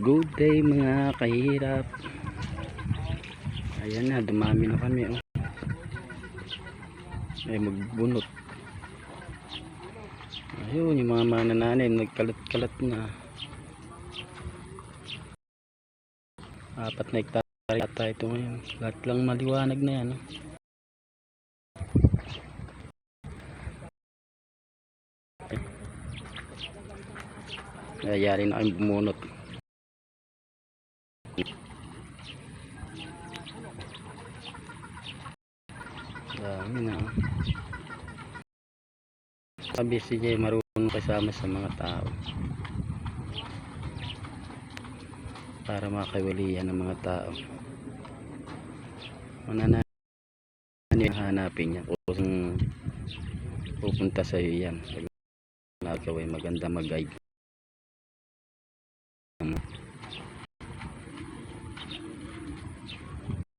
Good day mga kahirap. Ayan na, dumami na kami oh. Ay magbunot. Ayun yung mga manananim nagkalat-kalat na. 4 na hektare ata ito ngayon. Lahat lang maliwanag na yan oh. Ayari na kayong bumunot. Dami na oh. Sabi si Jay marunong kasama sa mga tao para makaiwalihan ng mga tao. Manananim yung hanapin niya kung pupunta sa iyo yan. Ikaw ay maganda mag-guide.